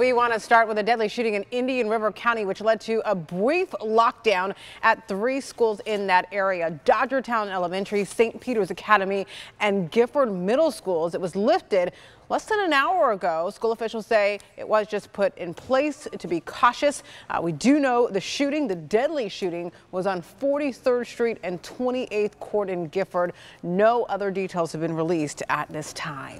We want to start with a deadly shooting in Indian River County, which led to a brief lockdown at 3 schools in that area: Dodgertown Elementary, St. Peter's Academy, and Gifford Middle Schools. It was lifted less than an hour ago. School officials say it was just put in place to be cautious. We do know the deadly shooting, was on 43rd Street and 28th Court in Gifford. No other details have been released at this time.